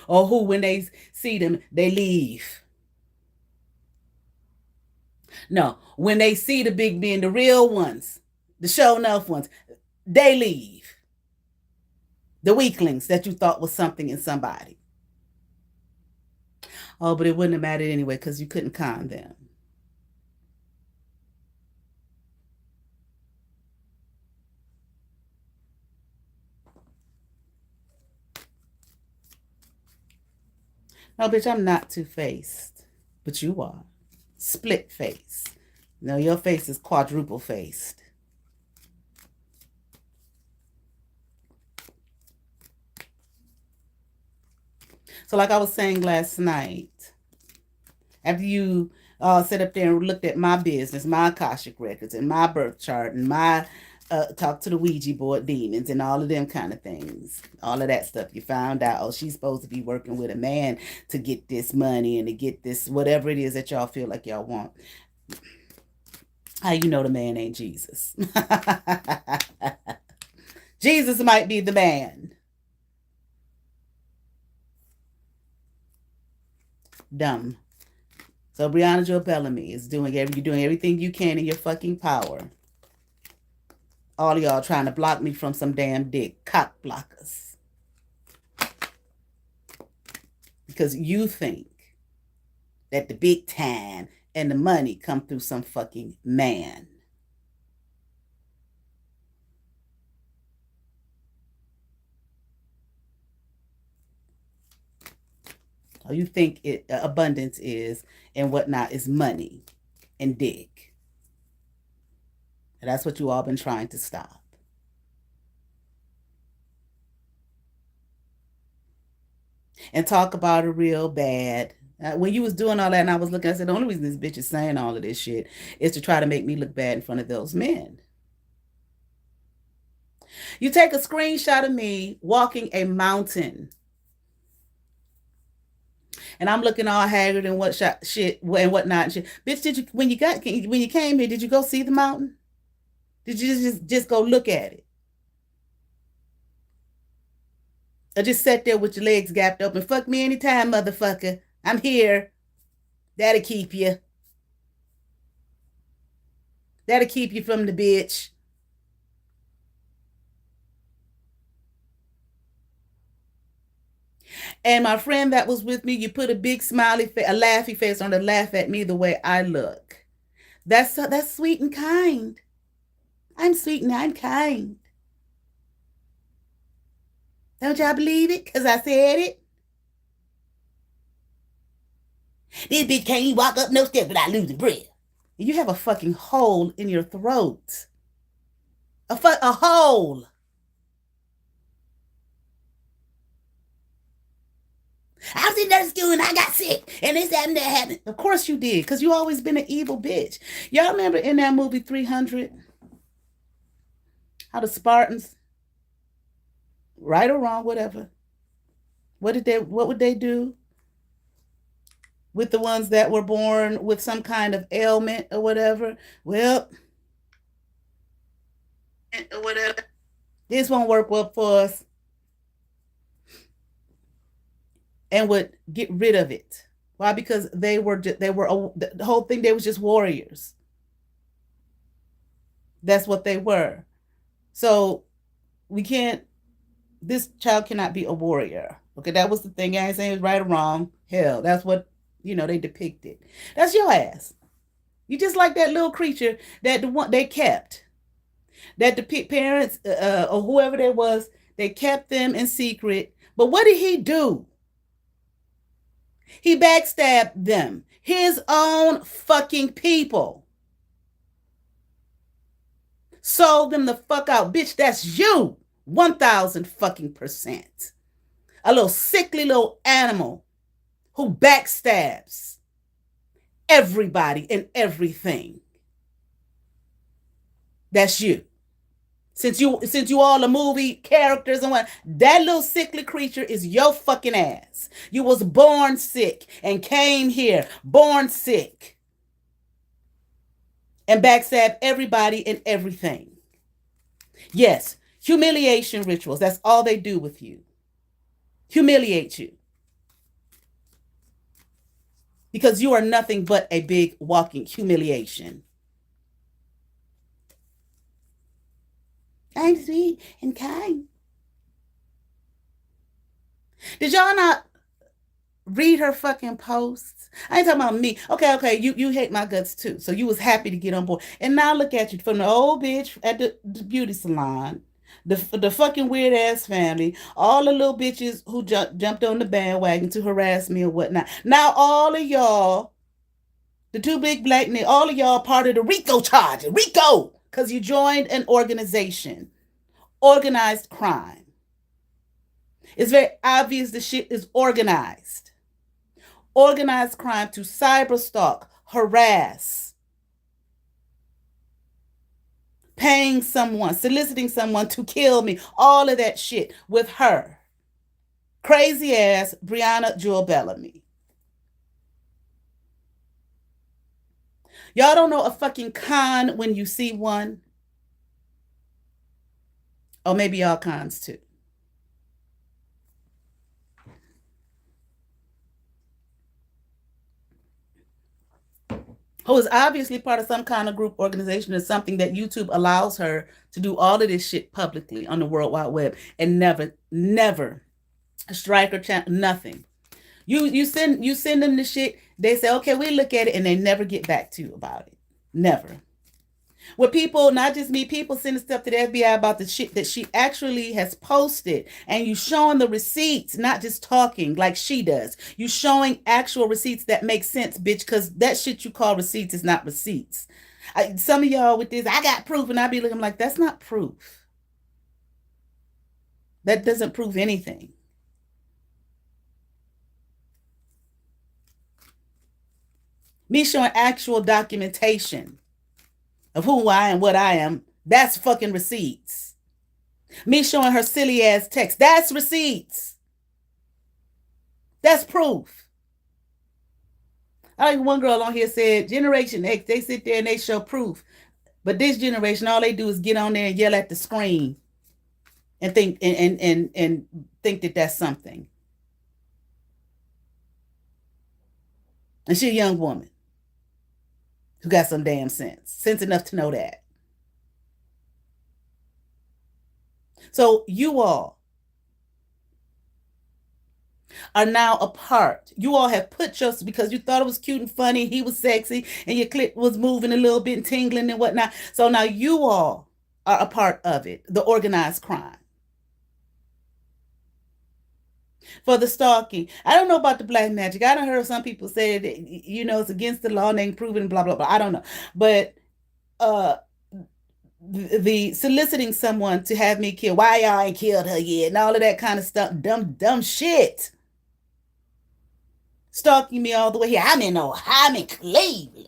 Or who, when they see them, they leave. No, when they see the big men, the real ones, the show enough ones, they leave. The weaklings that you thought was something in somebody. Oh, but it wouldn't have mattered anyway because you couldn't con them. No, bitch, I'm not two-faced, but you are. Split face. No, your face is quadruple faced. So, like I was saying last night, after you sat up there and looked at my business, my Akashic records, and my birth chart, and my talk to the Ouija board demons, and all of them kind of things, all of that stuff, you found out, oh, she's supposed to be working with a man to get this money and to get this, whatever it is that y'all feel like y'all want. How you know the man ain't Jesus? Jesus might be the man. Dumb. So BREAUNAJEWELLBELLAMY is doing you're doing everything you can in your fucking power. All of y'all trying to block me from some damn dick. Cock blockers. Because you think that the big time and the money come through some fucking man. All you think abundance is and whatnot is money and dick. And that's what you all been trying to stop. And talk about it real bad. When you was doing all that and I was looking, I said, the only reason this bitch is saying all of this shit is to try to make me look bad in front of those men. You take a screenshot of me walking a mountain. And I'm looking all haggard and what shit and whatnot and shit. Bitch, did you when you came here, did you go see the mountain? Did you just go look at it? Or just sat there with your legs gapped open? Fuck me anytime, motherfucker. I'm here. That'll keep you. That'll keep you from the bitch. And my friend that was with me, you put a big smiley face, a laughy face on to laugh at me the way I look. That's sweet and kind. I'm sweet and I'm kind. Don't y'all believe it? Because I said it. This bitch can't even walk up no steps without losing breath. You have a fucking hole in your throat. A hole. I was in nurse school and I got sick and this happened, that happened. Of course you did, because you always been an evil bitch. Y'all remember in that movie 300? How the Spartans, right or wrong, whatever. What would they do with the ones that were born with some kind of ailment or whatever? Well, this won't work well for us. And would get rid of it. Why? Because they were the whole thing. They was just warriors. That's what they were. So we can't. This child cannot be a warrior. Okay, that was the thing. I ain't saying it was right or wrong. Hell, that's what they depicted. That's your ass. You just like that little creature that the one they kept. That the parents or whoever there was, they kept them in secret. But what did he do? He backstabbed them. His own fucking people. Sold them the fuck out. Bitch, that's you 1,000 fucking percent. A little sickly little animal who backstabs everybody and everything. That's you. Since you all the movie characters and what, that little sickly creature is your fucking ass. You was born sick and came here born sick and backstab everybody and everything. Yes, humiliation rituals. That's all they do with you. Humiliate you. Because you are nothing but a big walking humiliation. I'm sweet and kind. Did y'all not read her fucking posts? I ain't talking about me. Okay, you hate my guts too. So you was happy to get on board. And now look at you from the old bitch at the beauty salon, the fucking weird ass family, all the little bitches who jumped on the bandwagon to harass me or whatnot. Now all of y'all, the two big black niggas, all of y'all part of the RICO charge. RICO! Because you joined an organization. Organized crime. It's very obvious the shit is organized. Organized crime to cyberstalk, harass, paying someone, soliciting someone to kill me, all of that shit with her. Crazy ass BREAUNAJEWELLBELLAMY. Y'all don't know a fucking con when you see one? Or maybe y'all cons too. Who is obviously part of some kind of group organization or something that YouTube allows her to do all of this shit publicly on the World Wide Web and never strike or channel, nothing. You send them the shit, they say, okay, we look at it, and they never get back to you about it. Never. With people, not just me, people sending stuff to the FBI about the shit that she actually has posted, and you showing the receipts, not just talking like she does. You showing actual receipts that make sense, bitch, because that shit you call receipts is not receipts. Some of y'all with this, I got proof, and I be looking like, that's not proof. That doesn't prove anything. Me showing actual documentation of who I am, what I am, that's fucking receipts. Me showing her silly ass text, that's receipts. That's proof. I think one girl on here said, Generation X, they sit there and they show proof. But this generation, all they do is get on there and yell at the screen and think and think that that's something. And she's a young woman who got some damn sense enough to know that. So you all are now a part. You all have put yourself, because you thought it was cute and funny, he was sexy, and your clit was moving a little bit and tingling and whatnot. So now you all are a part of it, the organized crime. For the stalking, I don't know about the black magic. I don't heard some people say that, it's against the law and they ain't proven blah blah blah. I don't know, but the soliciting someone to have me killed. Why y'all ain't killed her yet? And all of that kind of stuff. Dumb shit. Stalking me all the way here. I'm in Cleveland.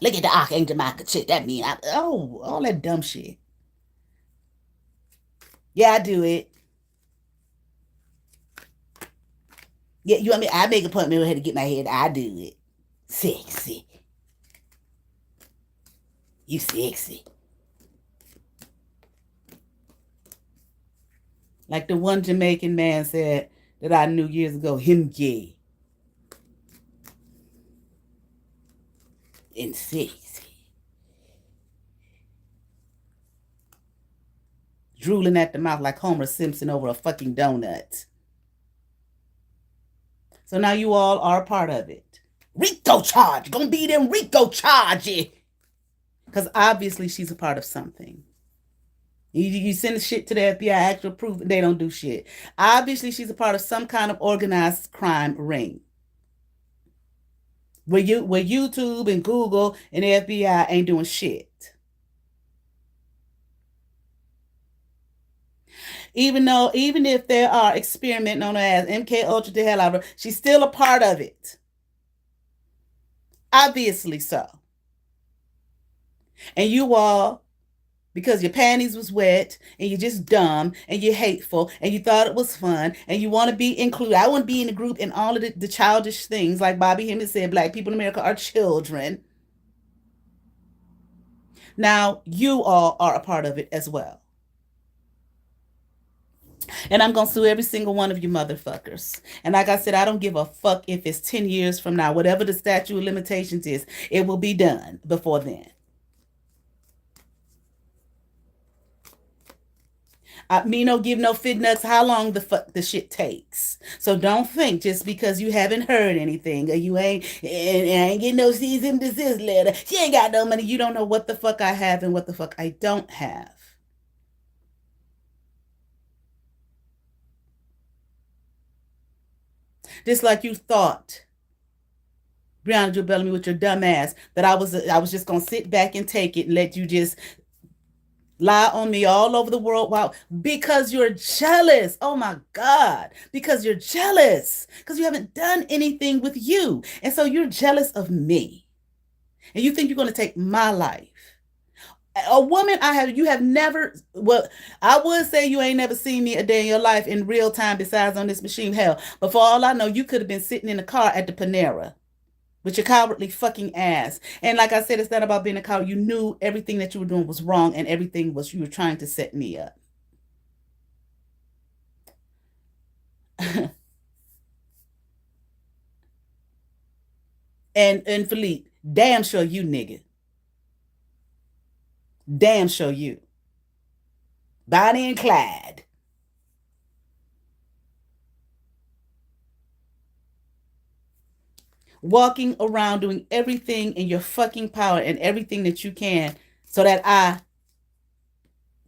Look at the Archangel Michael shit. That mean all that dumb shit. Yeah, I do it. Yeah, you want me? I make an appointment with her to get my head. I do it. Sexy. You sexy. Like the one Jamaican man said that I knew years ago, him gay. And sexy. Drooling at the mouth like Homer Simpson over a fucking donut. So now you all are a part of it. RICO charge. Gonna be them RICO charge. Because obviously she's a part of something. You send the shit to the FBI, actual proof, they don't do shit. Obviously she's a part of some kind of organized crime ring. Where YouTube and Google and the FBI ain't doing shit. Even if they are experimenting on her as MK Ultra the hell out of her, she's still a part of it. Obviously so. And you all, because your panties was wet and you're just dumb and you're hateful and you thought it was fun and you want to be included. I want to be in the group and all of the childish things like Bobby Hemmett said, black people in America are children. Now you all are a part of it as well. And I'm going to sue every single one of you motherfuckers. And like I said, I don't give a fuck if it's 10 years from now. Whatever the statute of limitations is, it will be done before then. Me no give no fit nuts how long the fuck the shit takes. So don't think just because you haven't heard anything or you ain't getting no cease and desist letter. She ain't got no money. You don't know what the fuck I have and what the fuck I don't have. Just like you thought, BREAUNAJEWELLBELLAMY, with your dumb ass, that I was just gonna sit back and take it and let you just lie on me all over the world. Wow, because you're jealous. Oh my God, because you're jealous because you haven't done anything with you, and so you're jealous of me, and you think you're going to take my life. A woman you have never, well, I would say you ain't never seen me a day in your life in real time besides on this machine. Hell, but for all I know, you could have been sitting in the car at the Panera with your cowardly fucking ass. And like I said, it's not about being a coward. You knew everything that you were doing was wrong and everything was, you were trying to set me up. And Philippe, damn sure you nigga. Damn sure you. Bonnie and Clyde. Walking around doing everything in your fucking power and everything that you can so that I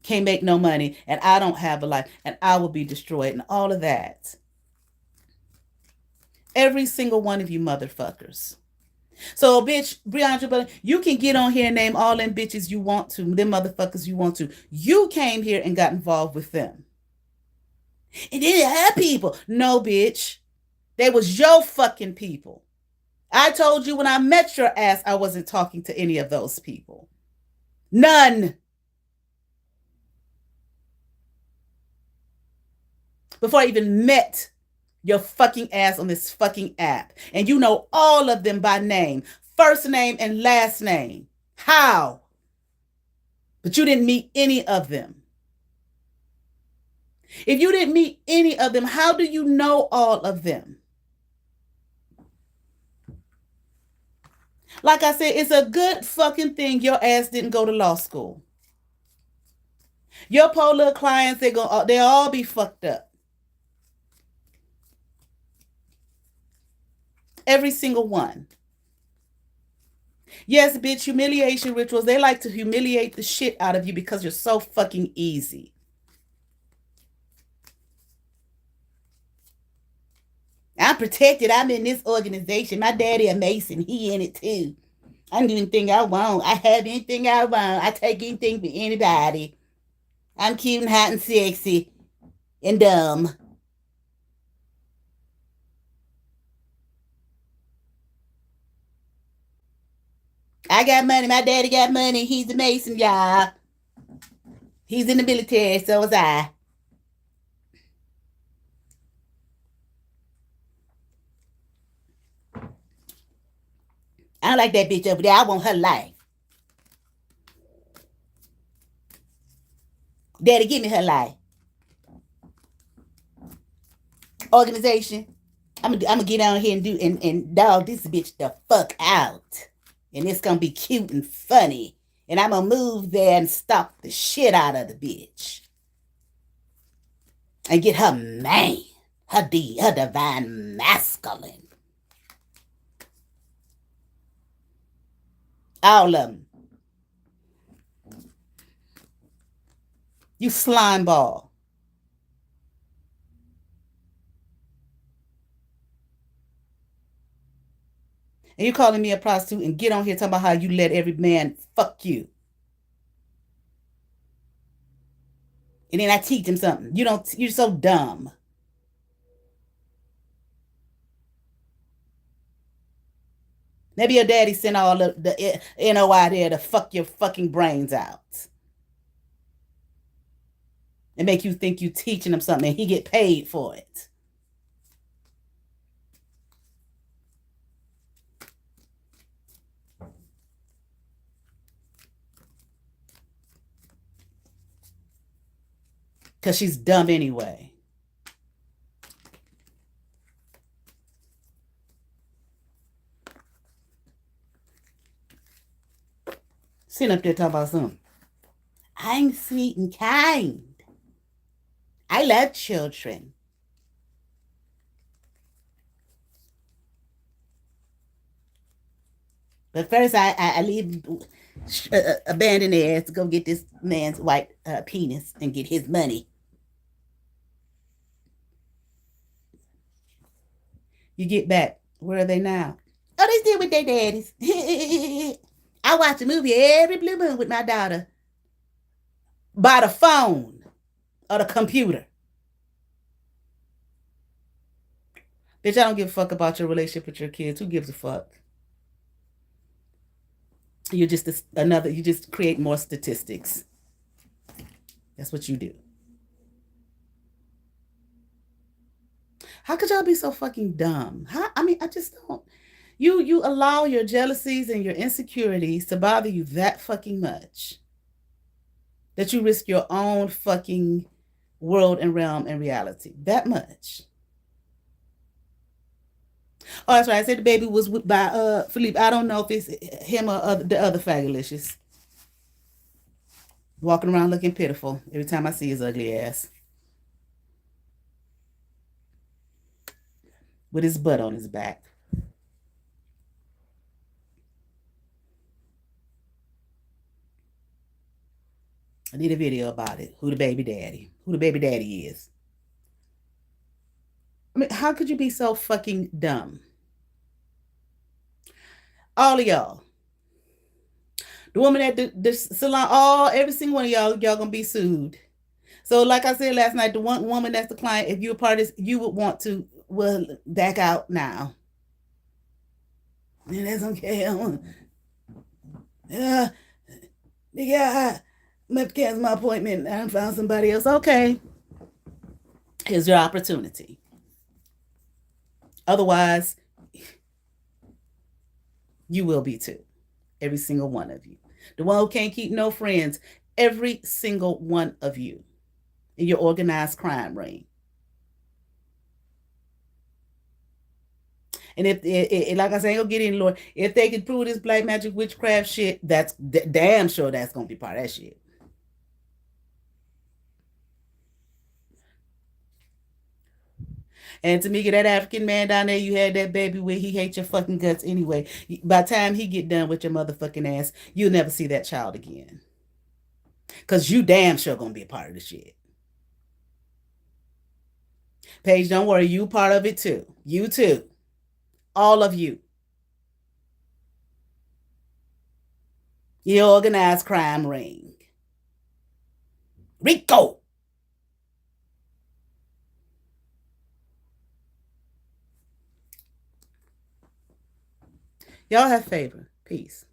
can't make no money and I don't have a life and I will be destroyed and all of that. Every single one of you motherfuckers. So, bitch, Brianna, you can get on here and name all them bitches you want to, them motherfuckers you want to. You came here and got involved with them. And then it had people. No, bitch. They was your fucking people. I told you when I met your ass, I wasn't talking to any of those people. None. Before I even met your fucking ass on this fucking app. And you know all of them by name, first name and last name. How? But you didn't meet any of them. If you didn't meet any of them, how do you know all of them? Like I said, it's a good fucking thing your ass didn't go to law school. Your poor little clients, they'll all be fucked up. Every single one. Yes, bitch, humiliation rituals. They like to humiliate the shit out of you because you're so fucking easy. I'm protected. I'm in this organization. My daddy a Mason. He in it too. I do anything I want. I have anything I want. I take anything for anybody. I'm cute and hot and sexy and dumb. I got money. My daddy got money. He's a Mason, y'all. He's in the military, so is I. I don't like that bitch over there. I want her life. Daddy, give me her life. Organization. I'm gonna get down here and and dog this bitch the fuck out. And it's gonna be cute and funny. And I'm gonna move there and stalk the shit out of the bitch. And get her man. Her divine masculine. All of them. You slime ball. And you calling me a prostitute and get on here talking about how you let every man fuck you. And then I teach him something. You don't, you're so dumb. Maybe your daddy sent all the NOI there to fuck your fucking brains out and make you think you teaching him something and he get paid for it. Because she's dumb anyway. Sitting up there talking about something. I'm sweet and kind. I love children. But first, I leave abandon their ass to go get this man's white penis and get his money. You get back. Where are they now? Oh, they still with their daddies. I watch a movie every blue moon with my daughter by the phone or the computer. Bitch, I don't give a fuck about your relationship with your kids. Who gives a fuck? You're just another, you just create more statistics. That's what you do. How could y'all be so fucking dumb? How, I mean, I just don't. You allow your jealousies and your insecurities to bother you that fucking much that you risk your own fucking world and realm and reality that much. Oh, that's right. I said the baby was by Philippe. I don't know if it's him or the other fagulicious walking around looking pitiful every time I see his ugly ass with his butt on his back. I need a video about it. Who the baby daddy? Who the baby daddy is? I mean, how could you be so fucking dumb? All of y'all. The woman at the salon, all every single one of y'all gonna be sued. So, like I said last night, the one woman that's the client, if you're a part of this, you would want to back out now. And that's okay. Yeah, yeah, I have to cancel my appointment. I found somebody else. Okay, here's your opportunity. Otherwise, you will be too. Every single one of you. The one who can't keep no friends, every single one of you in your organized crime ring. And if like I say, I ain't gonna get any lower. If they can prove this black magic witchcraft shit, that's damn sure that's gonna be part of that shit. And Tamika, that African man down there you had that baby with, he hates your fucking guts anyway. By the time he get done with your motherfucking ass, you'll never see that child again. Cause you damn sure gonna be a part of the shit. Paige, don't worry, you part of it too. You too. All of you. Your organized crime ring. RICO. Y'all have favor. Peace.